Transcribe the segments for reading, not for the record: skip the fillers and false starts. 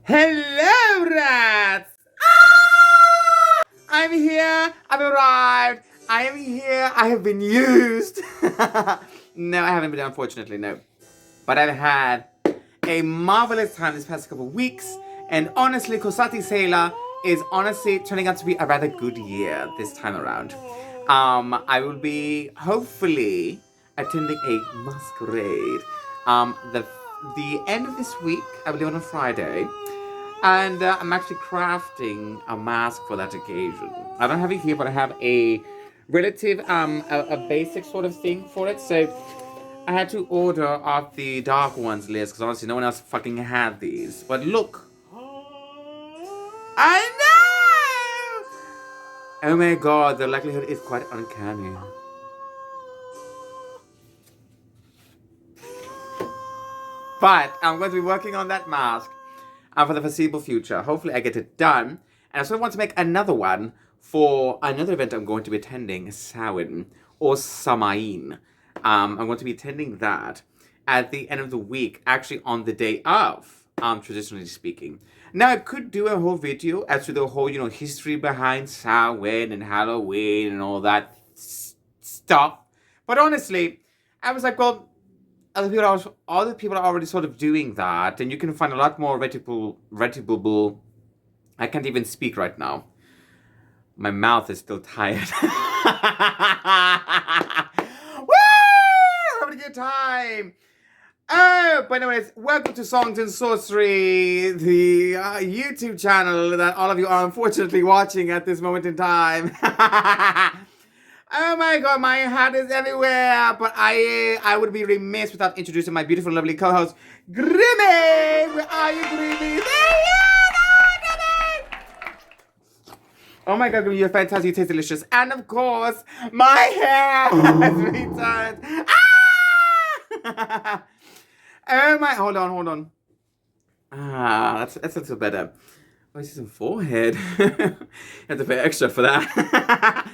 Hello, rats! Ah! I'm here. I've arrived. I am here. I have been used. No, I haven't been, unfortunately, no. But I've had a marvelous time this past couple of weeks. And honestly, Kosati Sailor is honestly turning out to be a rather good year this time around. I will be hopefully attending a masquerade. The end of this week, I believe on a Friday. And I'm actually crafting a mask for that occasion. I don't have it here, but I have a relative, a basic sort of thing for it. So I had to order off the dark ones list because honestly, no one else fucking had these. But look, I know. Oh my god, the likelihood is quite uncanny. But I'm going to be working on that mask for the foreseeable future. Hopefully I get it done. And I also want to make another one for another event I'm going to be attending, Samhain or Samain. I'm going to be attending that at the end of the week, actually on the day of, traditionally speaking. Now, I could do a whole video as to the whole, history behind Samhain and Halloween and all that stuff. But honestly, I was like, well, other people are already sort of doing that, and you can find a lot more reputable. I can't even speak right now. My mouth is still tired. Woo! Having a good time. Oh, but anyways, welcome to Songs and Sorcery, the YouTube channel that all of you are unfortunately watching at this moment in time. Oh my god, my hat is everywhere. But I would be remiss without introducing my beautiful, lovely co-host, Grimmy. Where are you, Grimmy? There you are, Grimmy. Oh my god, Grimmy, you're fantastic. You taste delicious. And of course, my hair has returned. Ah! Oh my, hold on. That's a little better. Oh, I see some forehead. You have to pay extra for that.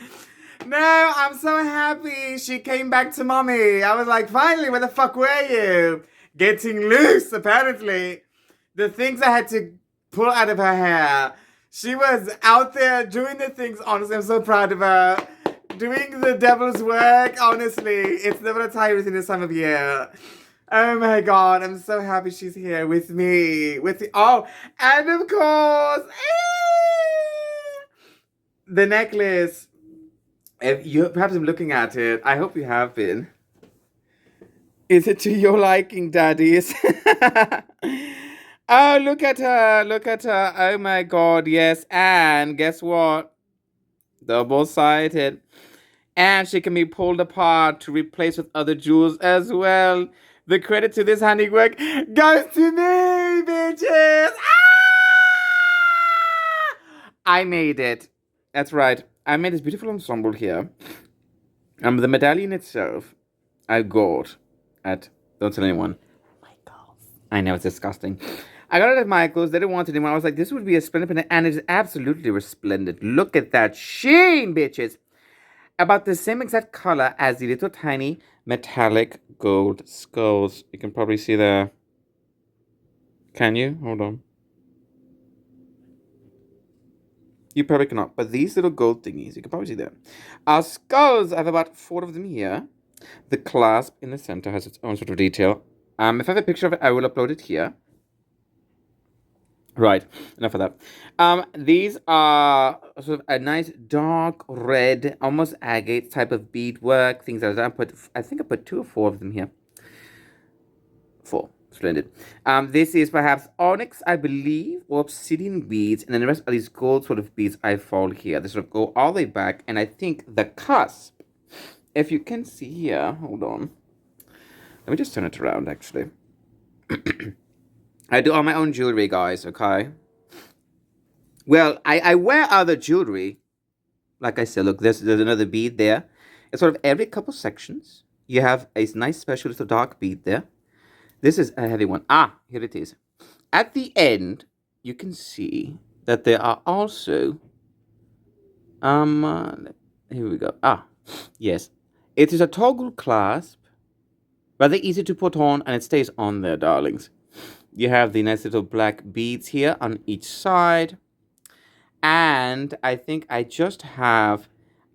No, I'm so happy she came back to mommy. I was like, finally, where the fuck were you? Getting loose, apparently. The things I had to pull out of her hair. She was out there doing the things, honestly, I'm so proud of her. Doing the devil's work, honestly. It's never a tiring thing this time of year. Oh my god, I'm so happy she's here with me. Oh, and of course, the necklace. If you perhaps I'm looking at it, I hope you have been. Is it to your liking, daddies? Oh, look at her. Oh my god, yes. And guess what? Double-sided. And she can be pulled apart to replace with other jewels as well. The credit to this handiwork goes to me, bitches! I made it. That's right. I made this beautiful ensemble here. The medallion itself, I got at, don't tell anyone, Michael's. I know, it's disgusting. I got it at Michael's. They didn't want it anymore. I was like, this would be a splendid pendant, and it is absolutely resplendent. Look at that sheen, bitches. About the same exact color as the little tiny metallic gold skulls. You can probably see there. Can you? Hold on. You probably cannot, but these little gold thingies, you can probably see them. Our skulls, I have about 4 of them here. The clasp in the center has its own sort of detail. If I have a picture of it, I will upload it here. Right, enough of that. These are sort of a nice dark red, almost agate type of beadwork, things like that. I think I put 2 or 4 of them here. 4. Splendid. This is perhaps onyx, I believe, or obsidian beads, and then the rest are these gold sort of beads I fold here. They sort of go all the way back, and I think the cusp, if you can see here, hold on. Let me just turn it around, actually. I do all my own jewelry, guys, okay? Well, I wear other jewelry. Like I said, look, there's another bead there. It's sort of every couple sections. You have a nice special little dark bead there. This is a heavy one. Here it is. At the end, you can see that there are also, here we go. Yes. It is a toggle clasp. Rather easy to put on, and it stays on there, darlings. You have the nice little black beads here on each side. And I think I just have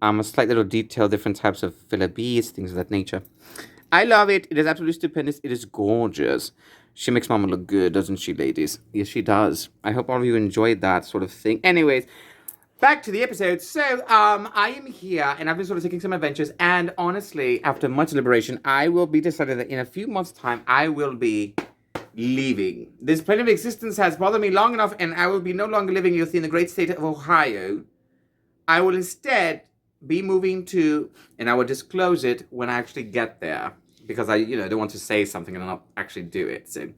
a slight little detail, different types of filler beads, things of that nature. I love it. It is absolutely stupendous. It is gorgeous. She makes mama look good, doesn't she, ladies? Yes, she does. I hope all of you enjoyed that sort of thing. Anyways, back to the episode. So, I am here, and I've been sort of taking some adventures. And honestly, after much deliberation, I will be decided that in a few months' time, I will be leaving. This plane of existence has bothered me long enough, and I will be no longer living in the great state of Ohio. I will instead be moving to, and I will disclose it when I actually get there, because I, don't want to say something and not actually do it. So,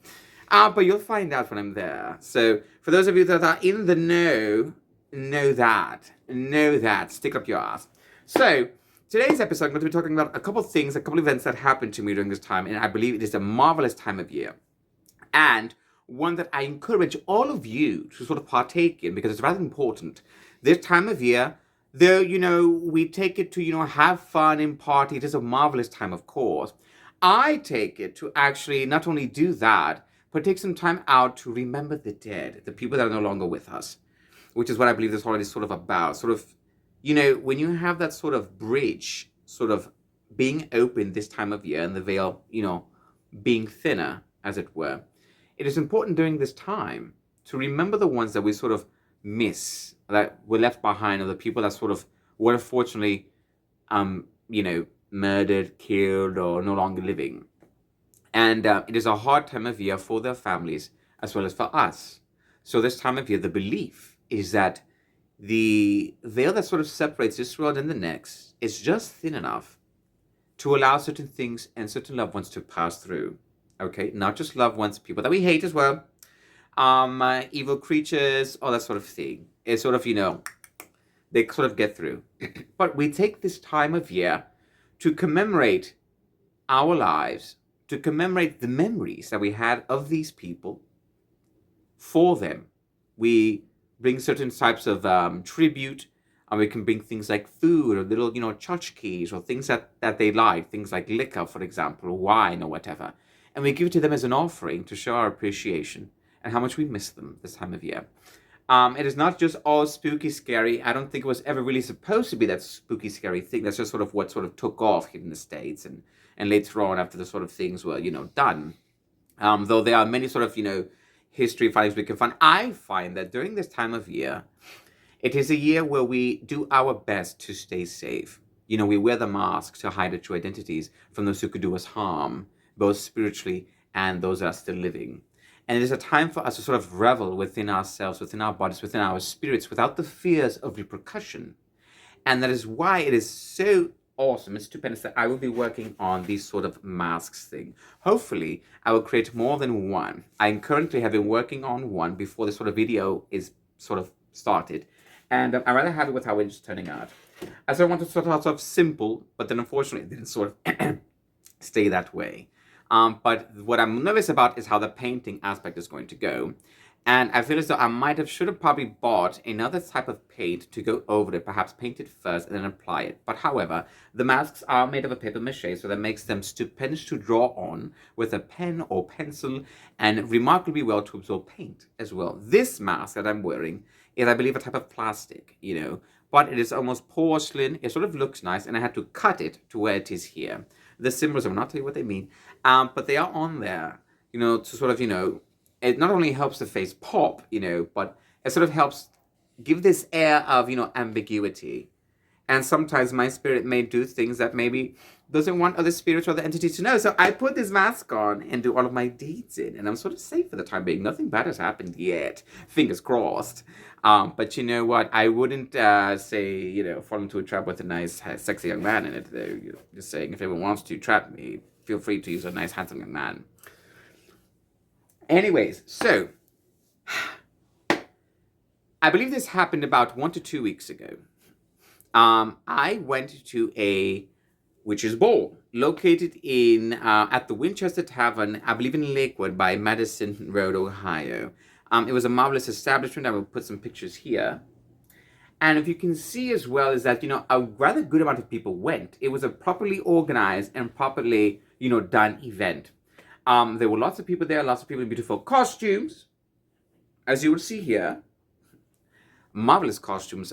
but you'll find out when I'm there. So, for those of you that are in the know that, stick up your ass. So, today's episode, I'm going to be talking about a couple of things, a couple of events that happened to me during this time, and I believe it is a marvelous time of year. And one that I encourage all of you to sort of partake in, because it's rather important. This time of year, though, we take it to, have fun and party. It is a marvelous time, of course. I take it to actually not only do that, but take some time out to remember the dead, the people that are no longer with us, which is what I believe this holiday is sort of about. Sort of, when you have that sort of bridge, sort of being open this time of year and the veil, being thinner, as it were. It is important during this time to remember the ones that we sort of miss, that were left behind, or the people that sort of were unfortunately, murdered, killed, or no longer living. And it is a hard time of year for their families as well as for us. So this time of year, the belief is that the veil that sort of separates this world and the next is just thin enough to allow certain things and certain loved ones to pass through. Okay, not just loved ones, people that we hate as well, evil creatures, all that sort of thing. It's sort of, they sort of get through. But we take this time of year to commemorate our lives, to commemorate the memories that we had of these people for them. We bring certain types of tribute, and we can bring things like food or little, tchotchkes or things that they like, things like liquor, for example, or wine or whatever. And we give it to them as an offering to show our appreciation and how much we miss them this time of year. It is not just all spooky, scary. I don't think it was ever really supposed to be that spooky, scary thing. That's just sort of what sort of took off here in the States, and later on after the sort of things were, done. Though there are many sort of, history findings we can find. I find that during this time of year, it is a year where we do our best to stay safe. We wear the mask to hide our true identities from those who could do us harm, both spiritually and those that are still living. And it is a time for us to sort of revel within ourselves, within our bodies, within our spirits, without the fears of repercussion. And that is why it is so awesome and stupendous that I will be working on these sort of masks thing. Hopefully, I will create more than one. I currently have been working on one before this sort of video is sort of started. And I'm rather happy with how it's turning out. As I wanted to start out sort of simple, but then unfortunately it didn't sort of stay that way. But what I'm nervous about is how the painting aspect is going to go. And I feel as though should have probably bought another type of paint to go over it, perhaps paint it first and then apply it. But however, the masks are made of a paper mache, so that makes them stupendous to draw on with a pen or pencil, and remarkably well to absorb paint as well. This mask that I'm wearing is, I believe, a type of plastic, but it is almost porcelain. It sort of looks nice, and I had to cut it to where it is here. The symbols, I will not tell you what they mean, but they are on there, to sort of, it not only helps the face pop, but it sort of helps give this air of, ambiguity. And sometimes my spirit may do things that maybe doesn't want other spirits or other entities to know. So I put this mask on and do all of my deeds in, and I'm sort of safe for the time being. Nothing bad has happened yet. Fingers crossed. But you know what? I wouldn't say, fall into a trap with a nice, sexy young man in it. Though. Just saying, if anyone wants to trap me, feel free to use a nice, handsome young man. Anyways, so I believe this happened about 1 to 2 weeks ago. I went to a witch's ball located in at the Winchester Tavern, I believe in Lakewood by Madison Road, Ohio. It was a marvelous establishment. I will put some pictures here. And if you can see as well is that, a rather good amount of people went. It was a properly organized and properly, done event. There were lots of people there, lots of people in beautiful costumes, as you will see here. Marvelous costumes.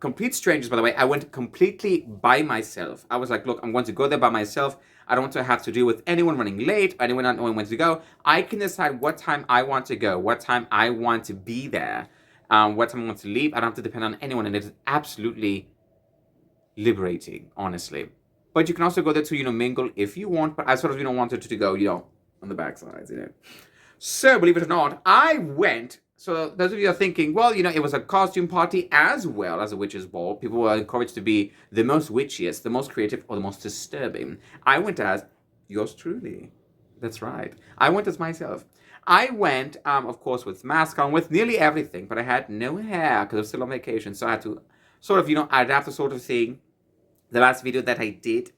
Complete strangers, by the way. I went completely by myself. I was like, look, I'm going to go there by myself. I don't want to have to deal with anyone running late, anyone not knowing when to go. I can decide what time I want to go, what time I want to be there, what time I want to leave. I don't have to depend on anyone, and it is absolutely liberating, honestly. But you can also go there to, mingle if you want, but I sort of, wanted to go, on the backsides, So, believe it or not, I went. So, those of you are thinking, well, it was a costume party as well as a witch's ball. People were encouraged to be the most witchiest, the most creative, or the most disturbing. I went as yours truly. That's right. I went as myself. I went, of course, with mask on, with nearly everything, but I had no hair because I was still on vacation. So, I had to sort of, adapt the sort of thing. The last video that I did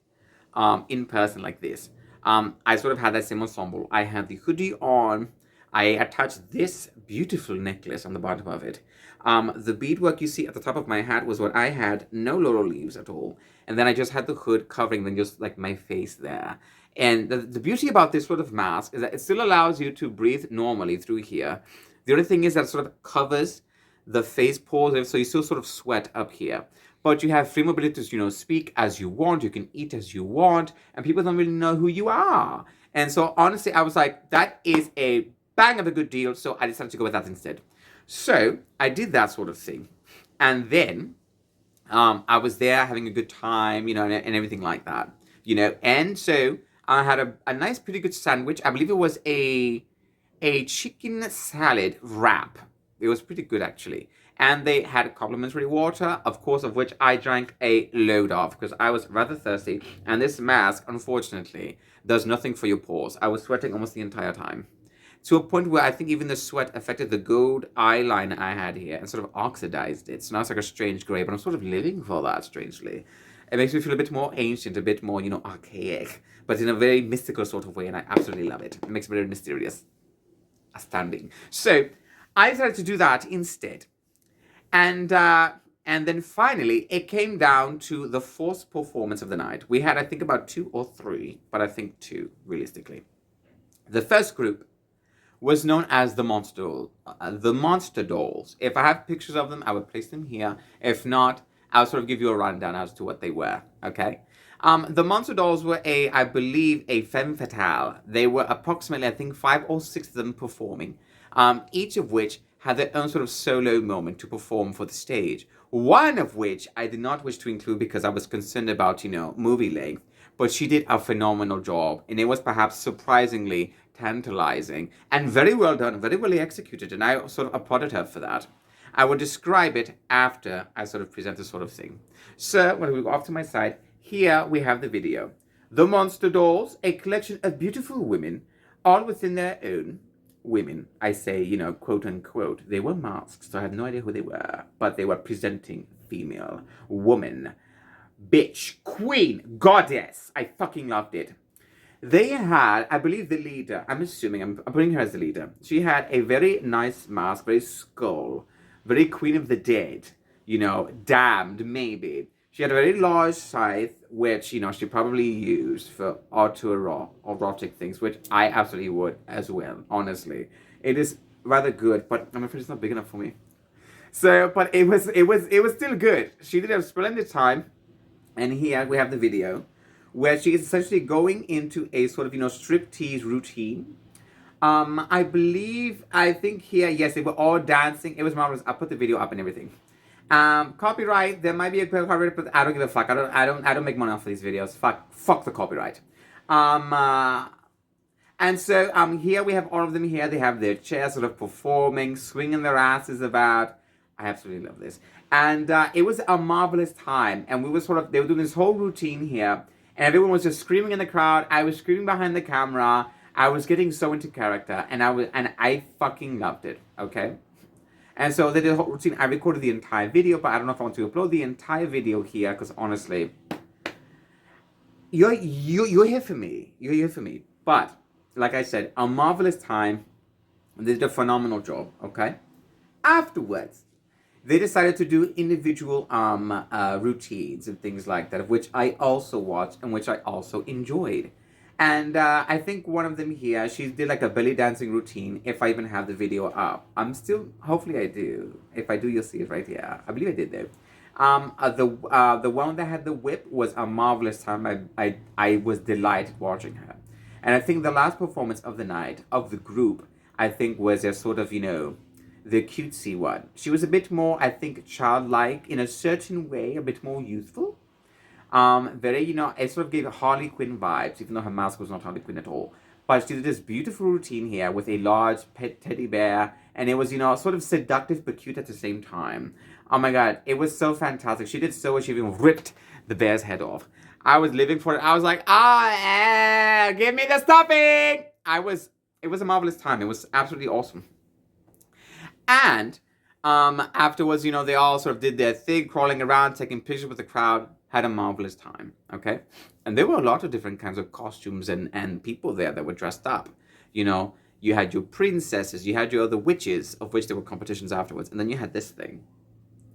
in person like this, I sort of had that same ensemble. I had the hoodie on. I attached this beautiful necklace on the bottom of it. The beadwork you see at the top of my hat was what I had, no laurel leaves at all. And then I just had the hood covering then just like my face there. And the beauty about this sort of mask is that it still allows you to breathe normally through here. The only thing is that it sort of covers the face pores, so you still sort of sweat up here. But you have free mobility to, speak as you want, you can eat as you want, and people don't really know who you are. And so honestly, I was like, that is a bang of a good deal, so I decided to go with that instead. So I did that sort of thing. And then I was there having a good time, and everything like that, And so I had a nice, pretty good sandwich. I believe it was a chicken salad wrap. It was pretty good, actually. And they had complimentary water, of course, of which I drank a load of because I was rather thirsty. And this mask, unfortunately, does nothing for your pores. I was sweating almost the entire time, to a point where I think even the sweat affected the gold eyeliner I had here and sort of oxidized it. So now it's like a strange gray, but I'm sort of living for that, strangely. It makes me feel a bit more ancient, a bit more, archaic, but in a very mystical sort of way, and I absolutely love it. It makes me very mysterious. Astounding. So I decided to do that instead. And then finally, it came down to the fourth performance of the night. We had, I think, about 2 or 3, but I think 2, realistically. The first group was known as the Monster Dolls. If I have pictures of them, I would place them here. If not, I'll sort of give you a rundown as to what they were, okay? The Monster Dolls were I believe, a femme fatale. They were approximately, I think, 5 or 6 of them performing, each of which had their own sort of solo moment to perform for the stage. One of which I did not wish to include because I was concerned about, movie length, but she did a phenomenal job, and it was perhaps surprisingly tantalizing and very well done, very well executed, and I sort of applauded her for that. I will describe it after I sort of present this sort of thing. So, when we go off to my side, here we have the video. The Monster Dolls, a collection of beautiful women, all within their own. Women, I say, quote unquote. They were masked, so I have no idea who they were, but they were presenting female, woman, bitch, queen, goddess. I fucking loved it. They had, I believe the leader, I'm assuming, I'm putting her as the leader. She had a very nice mask, very skull, very Queen of the Dead, damned, maybe. She had a very large scythe, which, she probably used for autoerotic things, which I absolutely would as well, honestly. It is rather good, but I'm afraid it's not big enough for me. So, but it was still good. She did a splendid time, and here we have the video, where she is essentially going into a sort of, striptease routine. I think here, yes, they were all dancing. It was marvelous. I'll put the video up and everything. Copyright, there might be a copyright, but I don't give a fuck. I don't make money off of these videos. Fuck the copyright. And so, here we have all of them here. They have their chairs sort of performing, swinging their asses about. I absolutely love this. And, it was a marvelous time. And they were doing this whole routine here. And everyone was just screaming in the crowd. I was screaming behind the camera. I was getting so into character. And I fucking loved it, okay? And so they did a whole routine. I recorded the entire video, but I don't know if I want to upload the entire video here, because honestly, you're here for me. You're here for me. But, like I said, a marvelous time. They did a phenomenal job, okay? Afterwards, they decided to do individual routines and things like that, of which I also watched and which I also enjoyed. And I think one of them here, she did like a belly dancing routine. If I even have the video up, hopefully I do. If I do, you'll see it right here. I believe I did though. The one that had the whip was a marvelous time. I was delighted watching her. And I think the last performance of the night of the group, I think was a sort of, the cutesy one. She was a bit more, I think, childlike in a certain way, a bit more youthful. Very, it sort of gave Harley Quinn vibes, even though her mask was not Harley Quinn at all. But she did this beautiful routine here with a large pet teddy bear, and it was, sort of seductive but cute at the same time. Oh my god, it was so fantastic. She did so much, she even ripped the bear's head off. I was living for it. I was like, give me the stuffing! It was a marvelous time. It was absolutely awesome. And afterwards, they all sort of did their thing, crawling around, taking pictures with the crowd, had a marvelous time, okay? And there were a lot of different kinds of costumes and people there that were dressed up. You had your princesses, you had your other witches, of which there were competitions afterwards, and then you had this thing.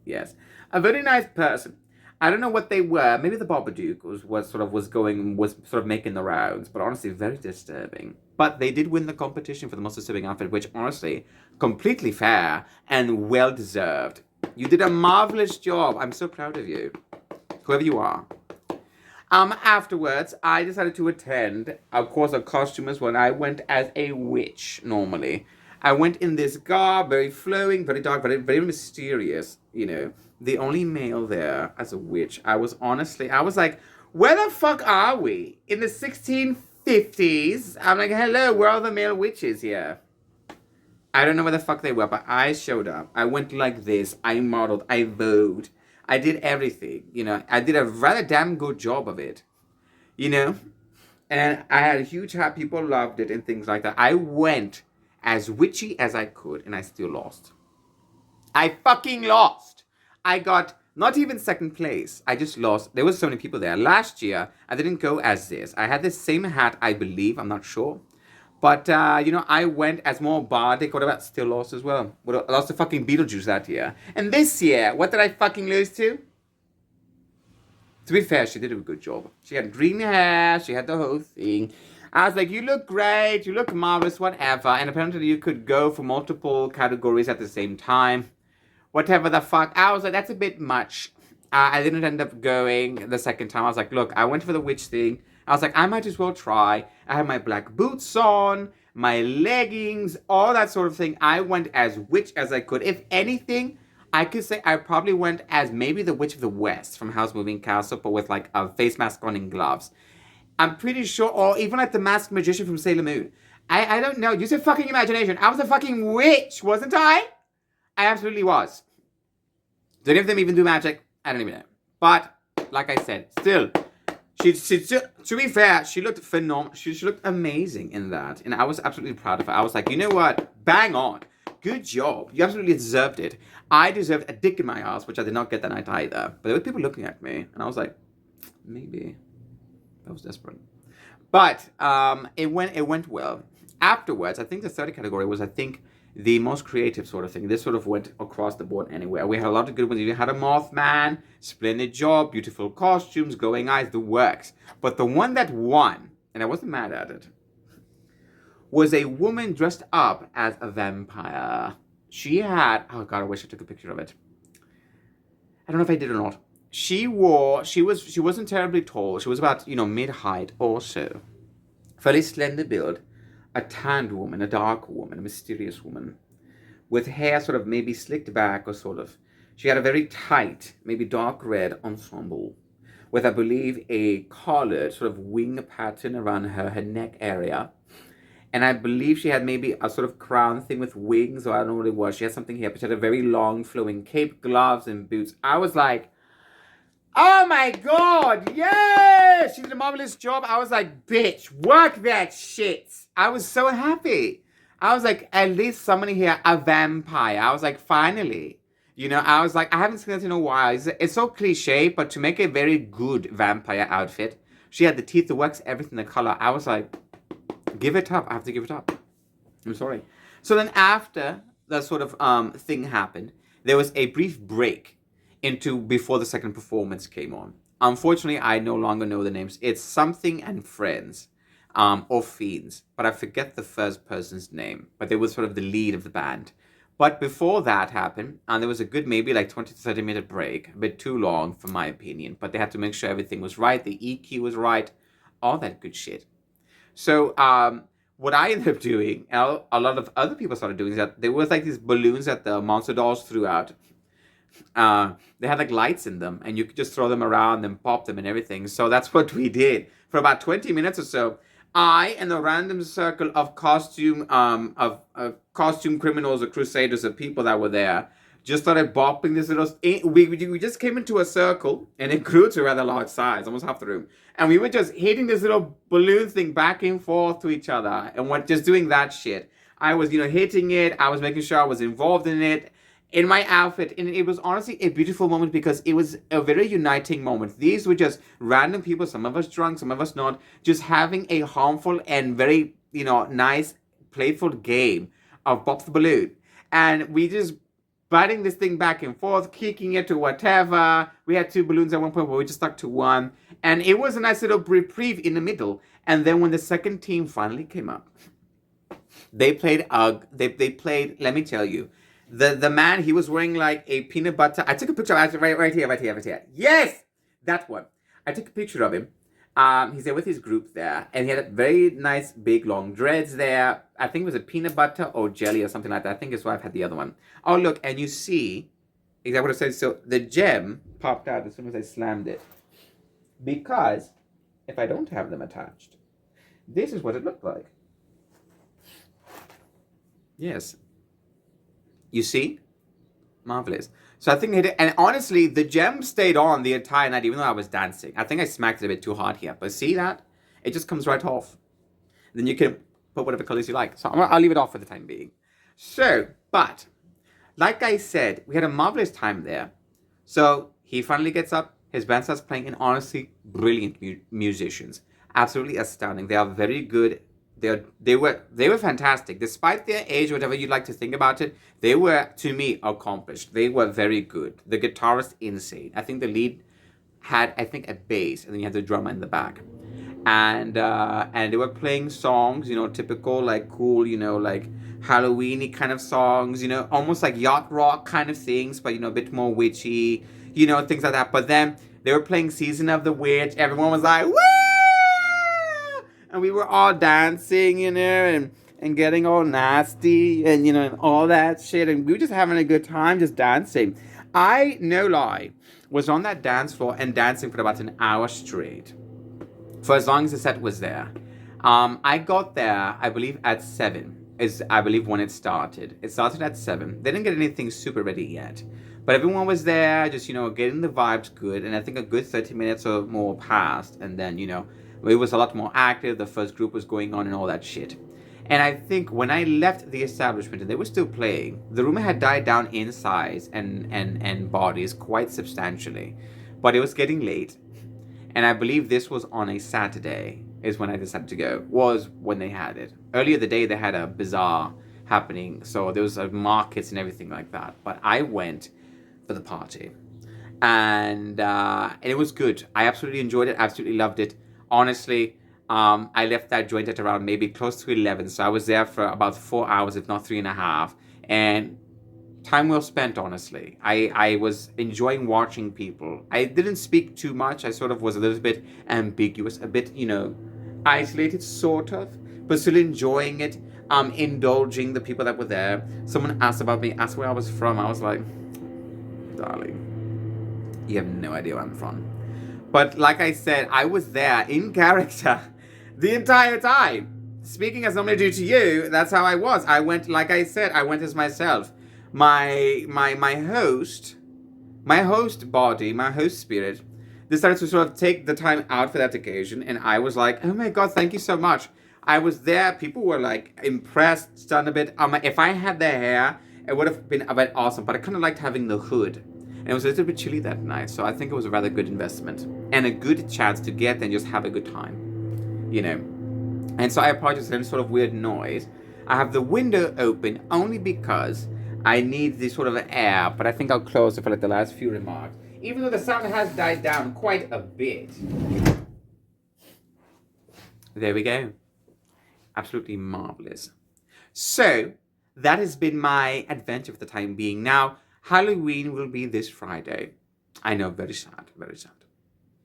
Yes. A very nice person. I don't know what they were. Maybe the Babadook was sort of making the rounds, but honestly, very disturbing. But they did win the competition for the most disturbing outfit, which honestly, completely fair and well deserved. You did a marvelous job. I'm so proud of you, whoever you are. Afterwards, I decided to attend, of course, a costumers when I went as a witch normally. I went in this garb, very flowing, very dark, very, very mysterious, The only male there as a witch. I was like, where the fuck are we? In the 1650s? I'm like, hello, where are the male witches here? I don't know where the fuck they were, but I showed up. I went like this. I modeled. I vogued. I did everything, I did a rather damn good job of it, And I had a huge hype. People loved it and things like that. I went as witchy as I could, and I still lost. I fucking lost. I got not even second place. I just lost. There was so many people there. Last year, I didn't go as this. I had the same hat, I believe. I'm not sure. But, I went as more bardic, whatever, still lost as well. I lost to fucking Beetlejuice that year. And this year, what did I fucking lose to? To be fair, she did a good job. She had green hair, she had the whole thing. I was like, you look great, you look marvelous, whatever. And apparently you could go for multiple categories at the same time. Whatever the fuck. I was like, that's a bit much. I didn't end up going the second time. I was like, look, I went for the witch thing. I was like, I might as well try. I had my black boots on, my leggings, all that sort of thing. I went as witch as I could. If anything, I could say I probably went as maybe the Witch of the West from Howl's Moving Castle, but with like a face mask on and gloves. I'm pretty sure, or even like the masked magician from Sailor Moon. I don't know. Use your fucking imagination. I was a fucking witch, wasn't I? I absolutely was. Do any of them even do magic? I don't even know. But, like I said, still, she to be fair, she looked phenomenal. She looked amazing in that. And I was absolutely proud of her. I was like, you know what? Bang on. Good job. You absolutely deserved it. I deserved a dick in my ass, which I did not get that night either. But there were people looking at me. And I was like, maybe. I was desperate. But it went well. Afterwards, I think the third category was, the most creative sort of thing. This sort of went across the board anywhere. We had a lot of good ones. You had a Mothman, splendid job, beautiful costumes, glowing eyes, the works. But the one that won, and I wasn't mad at it, was a woman dressed up as a vampire. She had, oh god, I wish I took a picture of it. I don't know if I did or not. She wasn't terribly tall. She was about, mid-height or so. Fairly slender build. A tanned woman, a dark woman, a mysterious woman, with hair sort of maybe slicked back or sort of. She had a very tight, maybe dark red ensemble, with, I believe, a collared sort of wing pattern around her neck area. And I believe she had maybe a sort of crown thing with wings, or I don't know what it was. She had something here, but she had a very long flowing cape, gloves, and boots. I was like, oh my god, yes! She did a marvelous job. I was like, bitch, work that shit. I was so happy. I was like, at least somebody here, a vampire. I was like, finally. I was like, I haven't seen that in a while. It's so cliche, but to make a very good vampire outfit, she had the teeth, the wax, everything, the color. I was like, give it up. I have to give it up. I'm sorry. So then after the sort of thing happened, there was a brief break before the second performance came on. Unfortunately, I no longer know the names. It's something and friends. or Fiends, but I forget the first person's name, but they were sort of the lead of the band. But before that happened, and there was a good maybe like 20 to 30 minute break, a bit too long for my opinion, but they had to make sure everything was right, the EQ was right, all that good shit. So what I ended up doing, and a lot of other people started doing, is that there was like these balloons that the Monster Dolls threw out. They had like lights in them, and you could just throw them around and pop them and everything. So that's what we did for about 20 minutes or so. I and a random circle of costume criminals or crusaders of people that were there just started bopping this little. We just came into a circle, and it grew to a rather large size, almost half the room. And we were just hitting this little balloon thing back and forth to each other, and what just doing that shit. I was, hitting it. I was making sure I was involved in it, in my outfit, and it was honestly a beautiful moment because it was a very uniting moment. These were just random people, some of us drunk, some of us not, just having a harmful and very, nice, playful game of Pop the Balloon. And we just batting this thing back and forth, kicking it to whatever. We had 2 balloons at one point, but we just stuck to one. And it was a nice little reprieve in the middle. And then when the second team finally came up, they played, let me tell you, the man, he was wearing like a peanut butter. I took a picture of it right here. Yes, that one. I took a picture of him. He's there with his group there, and he had a very nice big long dreads there. I think it was a peanut butter or jelly or something like that. I think his wife had the other one. Oh, look, and you see exactly what I said. So the gem popped out as soon as I slammed it. Because if I don't have them attached, this is what it looked like. Yes. You see? Marvelous. So I think it, and honestly, the gem stayed on the entire night, even though I was dancing. I think I smacked it a bit too hard here. But see that? It just comes right off. Then you can put whatever colors you like. So I'll leave it off for the time being. So, but, like I said, we had a marvelous time there. So he finally gets up. His band starts playing, and honestly, brilliant musicians. Absolutely astounding. They are very good. They were fantastic. Despite their age, whatever you'd like to think about it, they were, to me, accomplished. They were very good. The guitarist, insane. I think the lead had, a bass, and then you had the drummer in the back. And they were playing songs, typical, like, cool, like, Halloween-y kind of songs, almost like yacht rock kind of things, but, a bit more witchy, things like that. But then they were playing Season of the Witch. Everyone was like, woo! And we were all dancing, and getting all nasty and, and all that shit. And we were just having a good time just dancing. I, no lie, was on that dance floor and dancing for about an hour straight. For as long as the set was there. I got there, I believe, at 7. Is, I believe, when it started. It started at 7. They didn't get anything super ready yet. But everyone was there, just, getting the vibes good. And I think a good 30 minutes or more passed. And then, it was a lot more active. The first group was going on and all that shit. And I think when I left the establishment and they were still playing, the room had died down in size and bodies quite substantially. But it was getting late. And I believe this was on a Saturday is when I decided to go. Was when they had it. Earlier the day they had a bazaar happening. So there was markets and everything like that. But I went for the party. And it was good. I absolutely enjoyed it. Absolutely loved it. Honestly, I left that joint at around maybe close to 11. So I was there for about 4 hours, if not 3.5. And time well spent, honestly. I was enjoying watching people. I didn't speak too much. I sort of was a little bit ambiguous, a bit, isolated, sort of, but still enjoying it, indulging the people that were there. Someone asked about me, asked where I was from. I was like, darling, you have no idea where I'm from. But like I said, I was there in character the entire time. Speaking as normally do to you, that's how I was. I went, like I said, I went as myself. My host body, my host spirit, decided to sort of take the time out for that occasion. And I was like, oh my God, thank you so much. I was there. People were like impressed, stunned a bit. If I had their hair, it would have been a bit awesome. But I kind of liked having the hood. And it was a little bit chilly that night, so I think it was a rather good investment. And a good chance to get and just have a good time. And so I apologize for any sort of weird noise. I have the window open only because I need this sort of air, but I think I'll close it for like the last few remarks. Even though the sound has died down quite a bit. There we go. Absolutely marvelous. So, that has been my adventure for the time being. Now, Halloween will be this Friday. I know, very sad, very sad.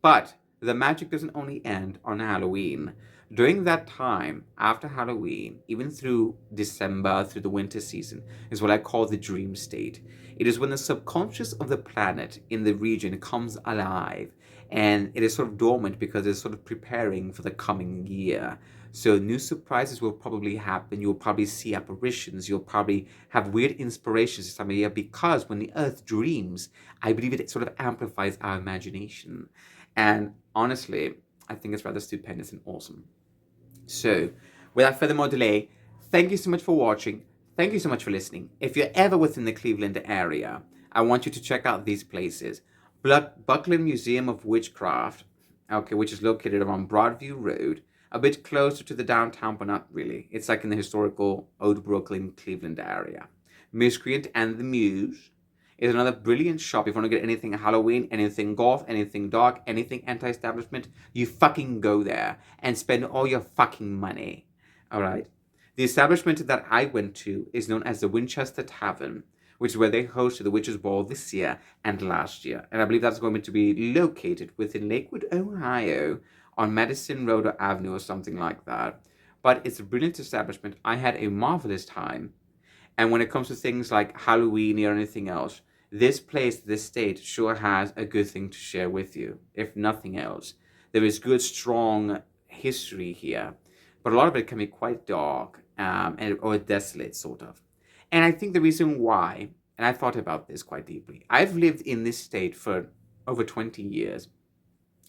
But the magic doesn't only end on Halloween. During that time, after Halloween, even through December, through the winter season, is what I call the dream state. It is when the subconscious of the planet in the region comes alive and it is sort of dormant because it's sort of preparing for the coming year. So new surprises will probably happen. You'll probably see apparitions. You'll probably have weird inspirations this time of year because when the earth dreams, I believe it sort of amplifies our imagination. And honestly, I think it's rather stupendous and awesome. So, without further more delay, thank you so much for watching. Thank you so much for listening. If you're ever within the Cleveland area, I want you to check out these places. Buckland Museum of Witchcraft, okay, which is located around Broadview Road, a bit closer to the downtown, but not really. It's like in the historical Old Brooklyn, Cleveland area. Miscreant and the Muse is another brilliant shop. If you want to get anything Halloween, anything golf, anything dark, anything anti-establishment, you fucking go there and spend all your fucking money. All right. The establishment that I went to is known as the Winchester Tavern, which is where they hosted the Witches' Ball this year and last year. And I believe that's going to be located within Lakewood, Ohio, on Madison Road or Avenue or something like that. But it's a brilliant establishment. I had a marvelous time. And when it comes to things like Halloween or anything else, this place, this state, sure has a good thing to share with you, if nothing else. There is good, strong history here, but a lot of it can be quite dark or desolate, sort of. And I think the reason why, and I thought about this quite deeply, I've lived in this state for over 20 years,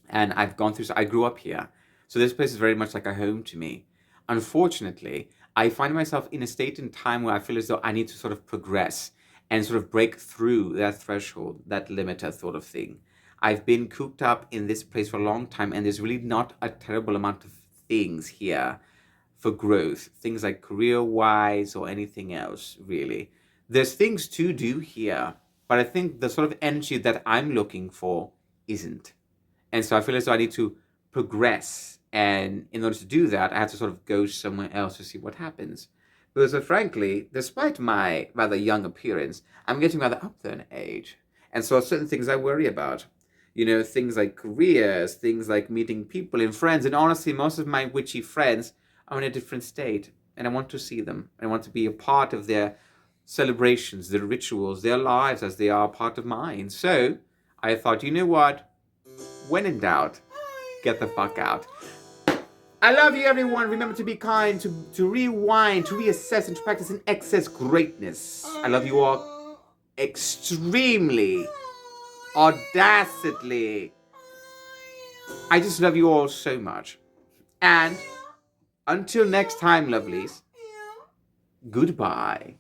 and I've gone through, so I grew up here. So this place is very much like a home to me. Unfortunately, I find myself in a state and time where I feel as though I need to sort of progress and sort of break through that threshold, that limiter sort of thing. I've been cooped up in this place for a long time, and there's really not a terrible amount of things here for growth, things like career-wise or anything else, really. There's things to do here, but I think the sort of energy that I'm looking for isn't. And so I feel as though I need to progress. And in order to do that, I have to sort of go somewhere else to see what happens. Because frankly, despite my rather young appearance, I'm getting rather up there in age. And so certain things I worry about. You know, things like careers, things like meeting people and friends. And honestly, most of my witchy friends are in a different state. And I want to see them. I want to be a part of their celebrations, their rituals, their lives as they are a part of mine. So I thought, you know what? When in doubt, get the fuck out. I love you, everyone. Remember to be kind, to rewind, to reassess, and to practice in excess greatness. I love you all extremely, audaciously. I just love you all so much. And until next time, lovelies, goodbye.